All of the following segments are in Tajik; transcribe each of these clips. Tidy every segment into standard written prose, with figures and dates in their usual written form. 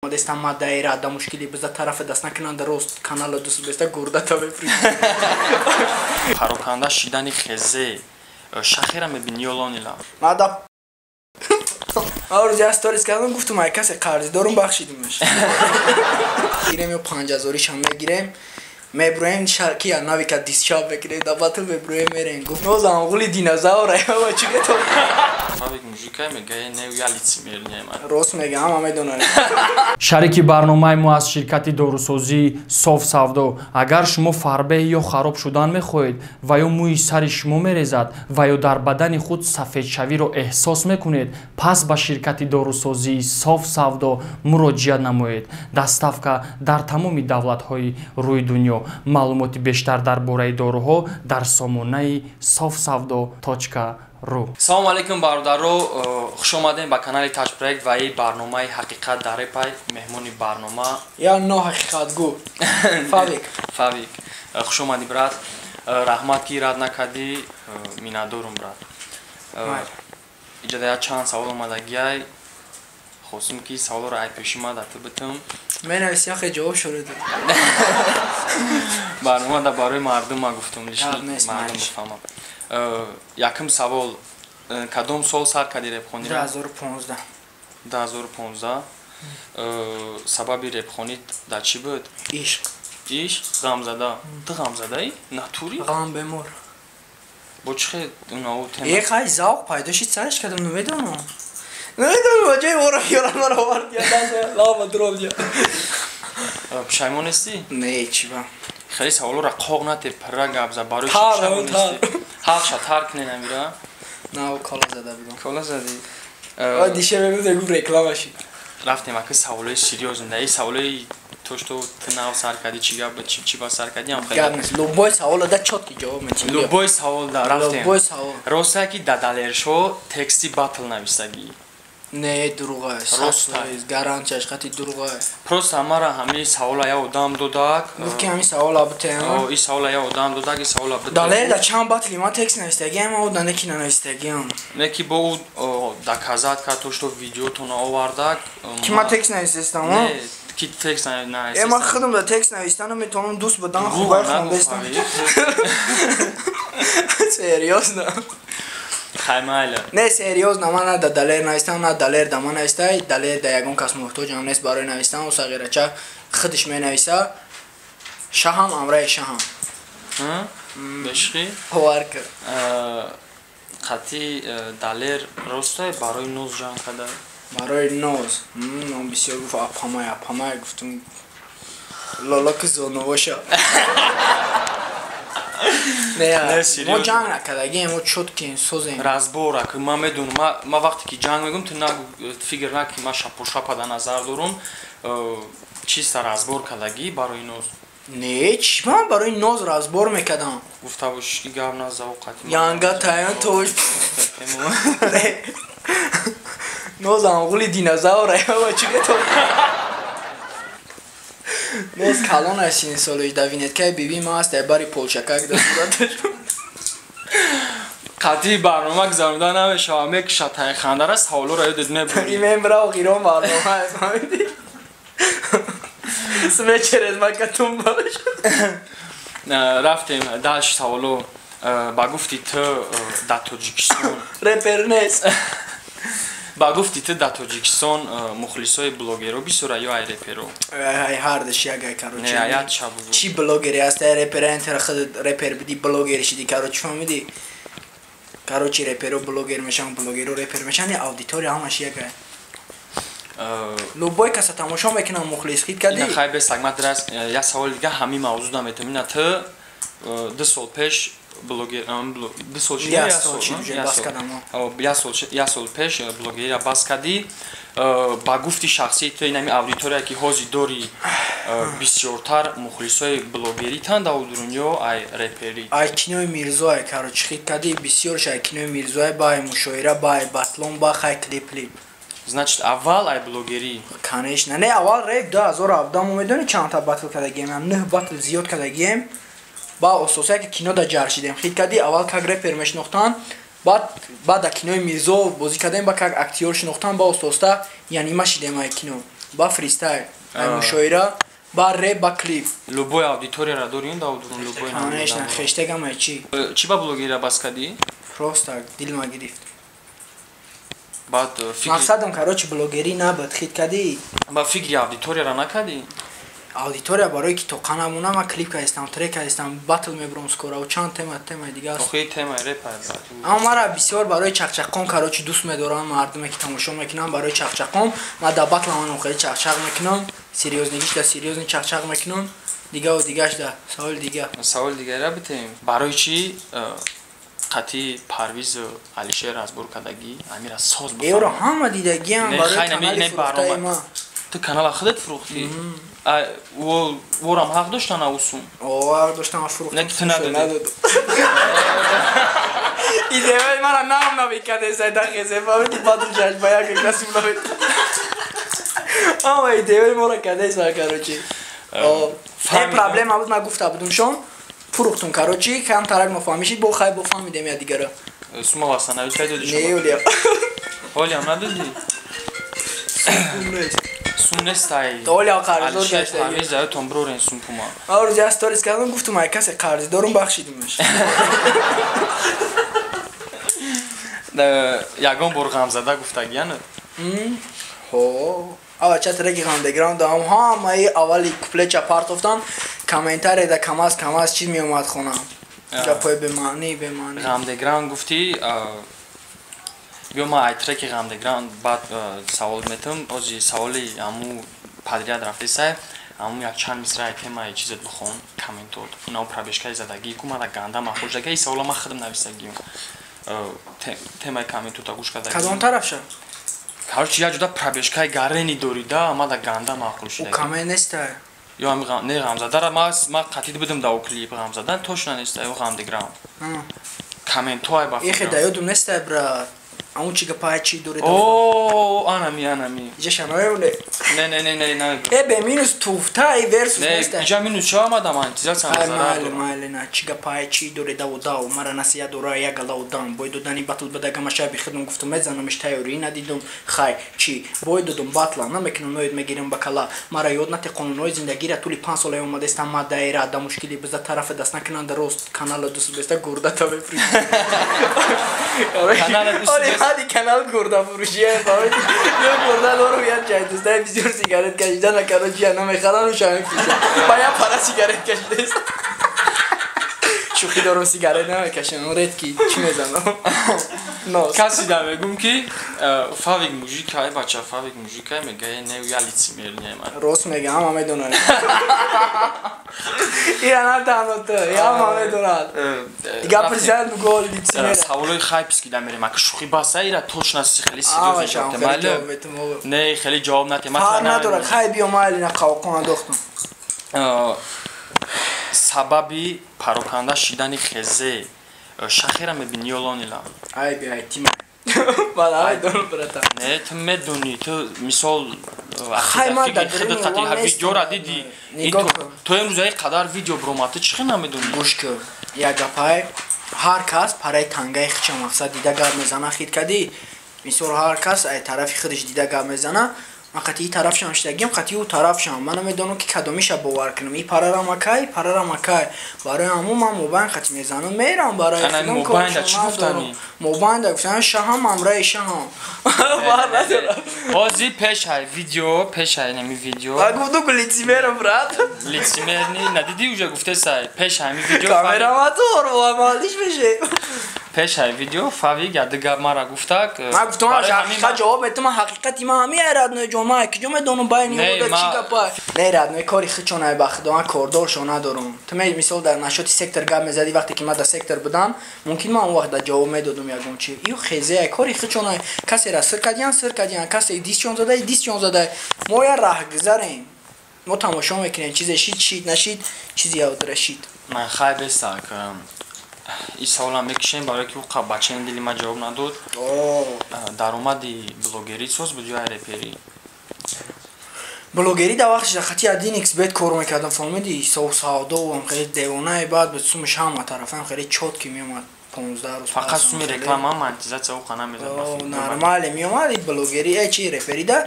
Modesta Madeira, da mushkili bizda taraf dast nakinanda rost kanala do'st besta gurdata befri. Parokanda shidani kheze. Shahira mebini yolonila. Mada آور جاست توریس کردم گفتم ما کسی قرض دارم بخشیدمش. گیریم یه 50,000 شام میگیریم. میبریم شرکی ناوی که دیسشاب بگیریم دباتل میبریم میریم. گفت نوزم غولی دینازاوره و چیکه تو؟ فابریک موزیکای میگه نه یالیتی میرنیم. راست میگم همه دونن. شریک برنامه ما از شرکت داروسازی صاف سودا اگر شما فربه یا خراب شدن میخواهید و یا موی سر شما میریزد و یا در بدن خود سفید شوی را احساس میکنید پس به شرکت داروسازی صاف سودا مراجعه نمایید. دستافکا در تمام دولت‌های روی دنیا. معلومات بیشتر درباره داروها در سامانه safsavdo.ru. سلام علیکم برادرو، خوش آمدین به کانال تاج پروژه و این برنامه حقیقت در پای مهمونی برنامه یا نه حقیقت گو فابریک خوش آمدی برات رحمت کی راد نکردی مینادورم برات اینجا چند سوال اومدگی خواستم که سوال را پیشما داده بتم من نویسیم خیلی جواب شده برنامه در برای مردم ما گفتم لیش مردم بفهمم یکم سوال کدام سال سر کردی رپ خوندی؟ 2015 2015 سببی رپ خوندید در چی بود؟ عشق غم زده تو غم زده ای؟ ناتوری؟ غم بمور با چه اوناو تمام؟ یک خیلی ذوق پیدا شد سرش کردم نمیدونم بجای ورا یاران مرا آورد یا لاما درول یا پشیمان هستی؟ نه چی با خیلی سوالو را قاق نته پرا گبزه باروش پشیمان هستی؟ حق شد ترک نمیره؟ نه کالا زده بودم کالا زدی؟ دیشه بگوزه گفت رکلامشی رفتیم اکه سوالای سیریوز نده ای سوالای توش تو تناو سر کردی چی با سر کردی هم خیلی لوبای سوال ده چوت کی جواب میچی لوبای سوال ده رفتیم لوبای سوال راستا کی دادالر شو تکستی باتل نویسگی نه دروغه راست است گارانتیش خاطی دروغه پروست همارا همین سوالا یا ادام دوداک گفت که همین سوالا بته او این سوالا یا ادام دوداک این سوالا بته دالر ده چند باتلی ما تکس نویسگیم او دانه کی نویسگیم نه کی با دکازات که توش تو ویدیو تو نآوردک کی ما تکس نویسستم نه کی تکس نه ما خودم ده تکس نوشتم میتونم دوست بدم خوبه خوندستم سریوس نه خیماله نه سریوس نه من ده دلار نوشتم نه دلار دمان نوشته دلار ده یگون کس محتاج هم نیست برای نوشتن و صغیره چه خودش می نویسه شهم امره شهم بشخی هوارک خطی دلار راسته برای نوز جان کده برای نوز من بسیار گفت اپامای گفتم لالا که زونو باشه نه ما جنگ نکردگیم ما چود که این سوزیم رازبوره که من میدونم ما وقتی که جنگ میگم تو نگو فکر نکنی من شپا در نظر دارم چیست رازبور کردگی برای نوز نه چی من برای نوز رازبور میکردم گفته باش این گرم نزده وقتی یانگا تایان توش نوز همغولی دینازاوره و چیگه تو نوز کلان هستین سالوش دوینت که بیبی ما هست باری پولشکک دستوراتش قطعی برنامه گذارمده نمیشه همه که شتای خنده را سوالو را یادت نبوری ایمین برا و غیران برنامه هست همیدی سمه چرز مکتون باش رفتیم دلش سوالو با گفتی تو در تاجیکستان رپر نیست با گفتی تو در تاجیکستان مخلصای بلوگرو بیسوره یا ای رپرو هر دشی اگه کرو نه آیت چه بگو چی بلوگری هست رپر انتر خود رپر بدی بلوگری شدی کرو چی فهمیدی کرو چی رپرو بلوگر میشن بلوگرو رپر میشن یا آودیتوری همش یکه لوبای کسا تماشا میکنم مخلص خید کردی نه خیلی به سگمت درست یه سوال دیگه همین موضوع دمیتم اینه تو 2 سال پیش بلوگر 2 سال چیه یا سال پیش بلوگری را باز کردی با گفتی شخصی تو اینمی آودیتوریا که حاضی داری بسیارتر مخلصای بلوگری تن در دنیا ای رپری ای کینوی میرزای کارو چخید کردی بسیارش ای کینوی میرزای با مشاهره با بطلون با خی کلیپ значит اول ای بلوگری کنش نه اول ریپ 2017 میدونی چند تا باتل کردگیم هم 9 باتل زیاد کردگیم با اساسه که کینو دا جرشیدیم خید کردی اول که رپر میشناختن بعد کینوی میرزا بازی کردیم با که اکتیور شناختن با اساسه یعنی ما شیدیم ای کینو با فریستایل مشاعره با رپ با کلیپ любой аудиторияра дорин да удурун любой конечно хэштегам чӣ чӣ ба блогера бас кардӣ просто дил ма гирифт баъд мақсадам короче блогерӣ набад хит кардӣ ба фикри аудиторияра накардӣ аудитория барои ки то қанамуна ма клип кардистам трек кардистам батл мебурам скоро чанд темаи дигар охи темаи репа аммо мара бисёр барои чақчақом короче дӯст медорам мардуме ки тамошо мекунам барои чақчақом ма да батламан хеле чақчақ мекунам серьёзнигиш да серьёзни чақчақ мекунам дигаву дигаш да саволи дигарра битем барои чӣ қати парвизу алишер аз бур кардагӣ амира соз эро ҳама дидагиам барои канали фурӯхтаи ма ту канала худат фурӯхтӣ ворам ҳақ доштан авусум ҳақ доштам фурӯхтам ту надодӣ идеяи мара нам намекардесай дахезе фаҳмиди баду ҷашбаяк касим намед ама идеяи мора кардесай короче проблема буд ма гуфта будум шом фурӯхтум короче кам тарак мафаҳмишид бо хай бофаҳмидем я дигара сума васанави чай додӣ не олия олиам надодӣ сум нестай олия қарздор гашта ҳамиз заётон брорен сум пума арӯзи аз сторис кардам гуфтум ай касе қарздорум бахшидимаш ягон бор ғамзада гуфтагияна ҳо ава ча треки андеграунд ам ҳамаи аввали куплеча партофтан комментария да кам аз чиз меомад хонам гапои бемаъни ғамдеграунд гуфтӣ биё ма ай треки ғамдеграунд баъд савол метавам ози саволи аму падрият рафтисай аму якчанд мисраи темаи чизет бихон комментот инау пробежкаи задагӣ кумада ганда махӯшдаги и савола ма худам нависагиюм темаи комментота гӯш кардагӣ кадом тарафша короче як ҷуда пробежкаи гарени дорида амада ганда махӯл шудаги камен нестай ё не ғамзадара ма қатид будам да клип ғамзадан точно нестай ё ғамдеграунд комментоай ба ихе да ёдум нестай брат аму чига пай чи дуре о анами ҷа шаноевле не бе минус туфтай версус нестай ҷа минус шавамада ман тизасам майли на чига пай чи дуре даву мара насия дора ягала удам бой додани батл бадагама шаби хидум гуфтум мезанамш тайёрӣ надидум хай чи бой додум батла намекунам ноид мегирам ба кала мара ёд нати қонунҳои зиндагира тӯли 5 сола омадестам ма даира да мушкили бизда тарафа даст накунанда рост канала дӯст беста гурдата мефрӯши ҳади канал гурда фурӯшия фаҳмидӣ ё гурда дорум як ҷай дӯстаи бисёр сигарет кашидана короче намехарам шами фурӯша ба як пара сигарет кашидест шӯхӣ дорум сигарет намекашам редки чӣ мезанам каси да мегум ки фавик мужикай бача фавик мужикай мегае не я лицемер неман рост мегам ҳама медонад ия на танҳо ту ҳама медонад дига президент гол лицемер саволои хай пискида мерем ака шӯхӣ баса ира точно си хеле серьёзно ҷавоб майли не хеле ҷавоб натема ҳар надорад хай биё майли на қавоқон андохтам сабаби пароканда шидани хезе шахера мебини ё лонила ай биай тима балай дорум брата не ту медони ту мисол хай ма да видеора диди то имрӯзаи қадар видео биромад чӣ хел намедони гӯш кӯ як гапай ҳар кас параи тангаи хича мақсад дида гап мезана хит кадӣ мисол ҳар кас ай тарафи худаш дида гап мезана ман қатъи тарафшам шидагим қатъи ӯ тарафшам ман намедонам ки кадомиша бовар кунам и парарам акай барои ҳамун ман мобайн қатъи мезанам мерам барои худам мобайнда чӣ гуфтани мобайнда гуфтам шаҳам амраи шаҳам ҳозир пешай видео пешай нами видео гуфту ку лицемерам брат лицемерни надиди уҷа гуфтесай пешай ми видео камераматор малиш меше пешай видео фавик ядига мара гуфтак ман гуфтам ҳақиқат ҷавоб медиҳам ҳақиқати ман ҳами айрадной ҷомаа ки ҷо медонам байни ода чӣ гапа нерадной кори хичонай ба худо ман кордоршо надорам ту мисол дар нашоти сектор гап мезади вақте ки ман дар сектор будам мумкин ман он вақт дар ҷавоб медодам ягон чи ё хезеай кори хичонай касера сир кадиян касе дисчон задай мо я раҳгузарем мо тамошо мекунем чизе шид нашид чизи явдра шид ман хай бестак ин савола мекишем барое ки бачаи дили ма ҷавоб надод даромади блогерӣ соз буд ё реперӣ блогерӣ дар вақтиш дар хати 1xbet кор мекардам фаҳмидӣ савдоам хеле девонаи баъд буд сумаш ҳама тарафам хеле чотки меомад 15 рӯз фақат суми реклама монетизатсия уқа намезад нормале меомад блогерӣ чи реперӣ да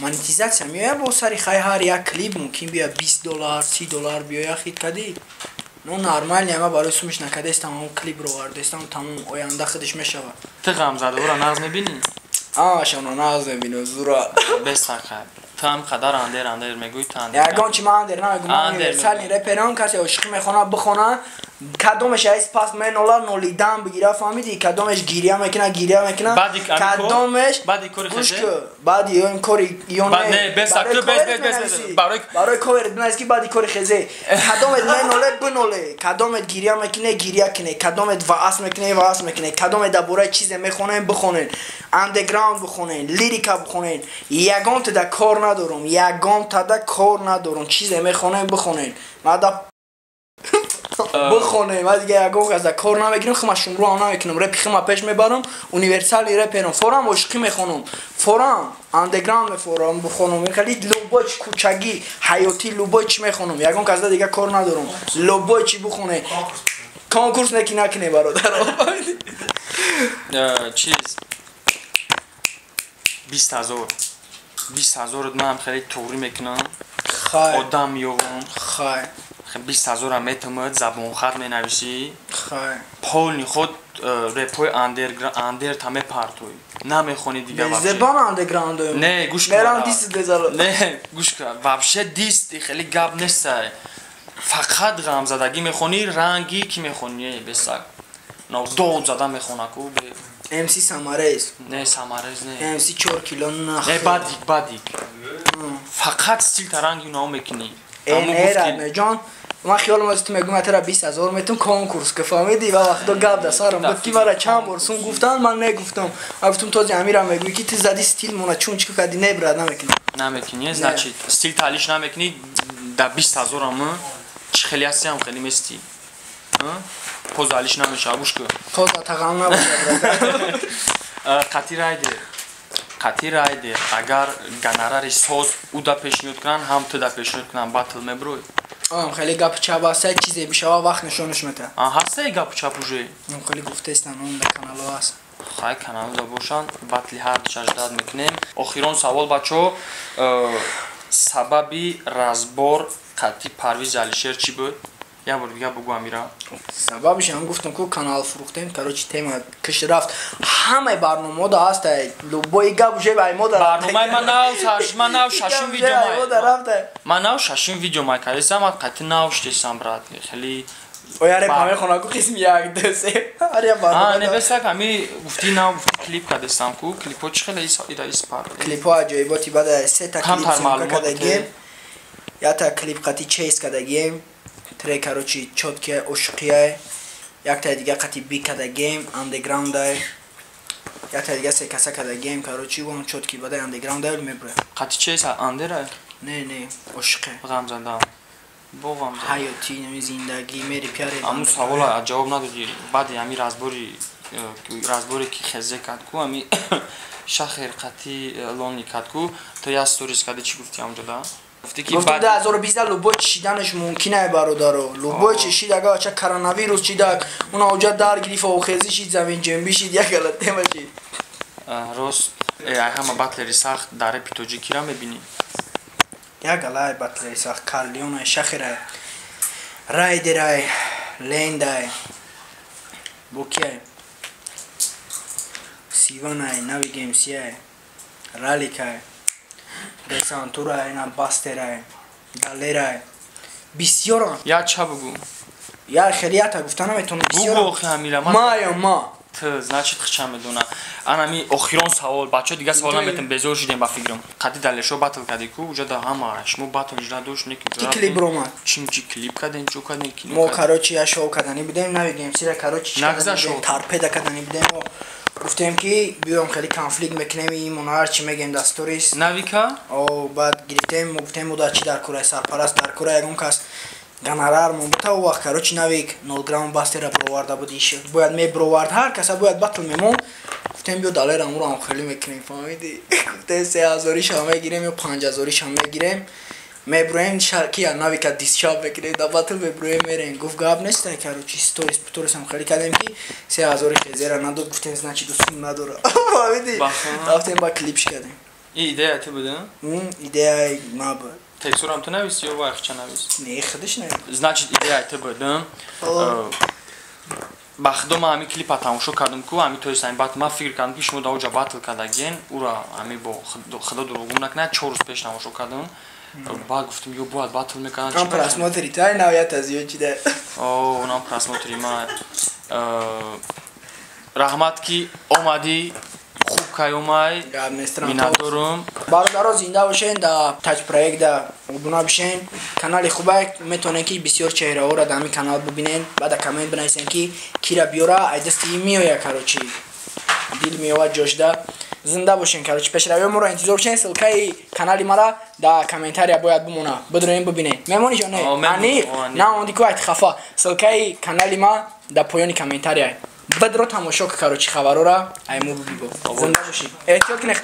монетизация меояд бо сари хай ҳар як клип мумкин бия $20 $30 биёя хит кади ну нормально ама барои сумиш накадес тамом клипро вардестам тамом оянда худиш мешавад ти ғамзадавора нағз мебинӣ шона нағз мебинам зура бесақай ту ҳам қадар андер мегӯй ту ягон чи ман андер намегӯ ман универсали реперон касе ошиқӣ мехона бихона кадомеш айс пас менола нолидан бигира фаҳмидӣ кадомеш гирия мекуна кадомеш баъди ин кори барои ковер бинависи ки баъди кори хезе кадомет меноле биноле кадомет гирия мекуне гирия куне кадомет ваъс мекуне кадомет дар бораи чизе мехонен бихонен андеграунд бихонен лирика бихонен ягон тада кор надорум чизе мехонен бихонен мада бихонем ма дига ягон каза кор намегирам хима шумро намекунам репи хима пеш мебарам универсали реперам форам ошиқӣ мехонам форам андеграунд мефорам бихонам кали лубой кучагӣ ҳаёти лубой чи мехонам ягон каза дига кор надорам лубой чи бихоне конкурс неки накуне бародар чиз 20,000 ман хеле туғрӣ мекунам одам меёвам 20,000 метамад забонхат менависӣ полни худ репои андер таме партои намехони дига не гӯш вообще дист хеле гап нестай фақат ғамзадагӣ мехонӣ ранги ки мехонӣ бесак дод зада мехонаку MC Samarez не Samarez не MC 4 кило не бадик фақат стил таранги нао мекунӣ ҷон ман хиёлам аст ту мегӯ ма тара 20,000 метум конкурс ка фаҳмидӣ ва вақто гап да сарам буд ки мара чанд бор сум гуфтанд ман негуфтам ман гуфтам този амира мегӯӣ ки ту зади стил мона чун чику кади не брат намекунӣ значит стил талиш намекунӣ да 20,000 ама чихелиасиам хеле мести позалиш намеша гӯшку поза тағам набошад қати райде агар гонорари соз уда пешниҳод кунанд ҳам ту да пешниҳод кунанд батл меброи хеле гапу чап ҳастае чизе бишава вақт нишонаш мета ҳастае гапу чап уже хеле гуфтестан он да канало ҳаст хай каналда бошанд батли ҳар чашдад мекунем охирон савол бачо сабаби разбор қати Парвиз Алишер чӣ буд як бор дига бугу амира сабабиш ҳам гуфтам ку канал фурӯхтем короче тема киш рафт ҳамаи барномаҳо да ҳаста любой гап уже ай мода барномаи ман нав шашум видео нав шашум видео май кардесам ман қати нав штесам брат хеле ояре паме хонаку қисм 1-2 не бесак ами гуфти нав клип кардесам ку клипҳо чӣ хеле испар клипҳо аҷоиботи бада сета клип сумка кардагием ята клип қати чейс кардагием трек короче чёткия ошиқия якта дига қати би кардагием андеграунда якта дига секаса кардагием короче вон чётки бада андеграунда мебра қати чейс андера не ошиқи ғамзада бо ғамзада ҳаёти нами зиндагӣ мери пиаре аму савола ҷавоб надодӣ баъди ами разборе ки хезе кард ку ами шахер қати лони кард ку то я сторис карди чӣ гуфти амҷода гуфтам 2020 любой чишиданаш мумкинае бародаро любой чишид агар ача коронавирус чидак уна оҷа дар гирифт овхезӣ шид заминҷанбӣ шид як галатема шид рост ҳама батлери сахт дар репи тоҷикира мебинӣ як галай батлери сахт карлионай шахирай райдерай лендай букиай сиванай навигемсияй раликай десантурай на бастерай галерай бисёрон я ча бугу я хелията гуфта наметонам бисёрон бугу охи амила ма ту значит хича медона анами охирон савол бачо дига савол наметам безор шидем ба фикрам қади далешо батл кади ку уҷа да ҳама шумо батл ҷда дош не ки клип ромад чимчи клип кадем чӯ кадем кино мо короче я шоу кадани будем навигем сира короче тарпеда кадани будем гуфтем ки биём хеле конфликт мекунем имон ҳарчи мегем дар сторис навика баъд гирифтем гуфтем уда чи дар кураи сарпараст дар кура ягон кас гонорар монбута у вақт короче навик 0 грамм бастера бироварда буд бояд мебировард ҳар каса бояд батл мемон гуфтем биё далер амурам хеле мекунем фаҳмидӣ гуфтем 3000 мегирем ё 5000 мегирем меброем кия навика дисчап мекунем да батл меброем мерем гуфт гап нестай короче сторисам хеле кардем ки 3000 хезера надод гуфтем значит усун надора фаҳмидӣ рафтем ба клипш кардем این ایده تو بدن؟ ایده ما بود. تکسور هم تو نویسی یا وقت چه نویسی؟ نه خودش نه. Значит ایده تو بدن. بخدم همی کلیپ تماشا کردم کو همی توی سعی بعد ما فکر کردم که شما داوجا باتل کردین او را همی با خدا دروغ نکنه 4 روز پیش تماشا کردم بعد گفتم یو باید باتل میکنن هم پراسماتری تای نهایت از یه چیده اونم پراسماتری ما رحمت کی اومدی خوب کایومای مینادورم برادرها زنده باشین در تاج پروژه در ابونا بشین کانال خوبه میتونین که بسیار چهره ها را در این کانال ببینین بعد کامنت بنویسین که کی را بیاره ایدستی میویا کاروچی دیل میواد جوشده زنده باشین کاروچی پیشروی ما را انتظار باشین سلکای کانال ما را در کامنتاری باید بمونه بدرین ببینین میمونی جان نه اون دیگه وقت خفا سلکای کانال ما در پایان کامنتاری بدرو تماشا کاروچی خبرو را ایمو ببینید زنده باشین احتیاط کنید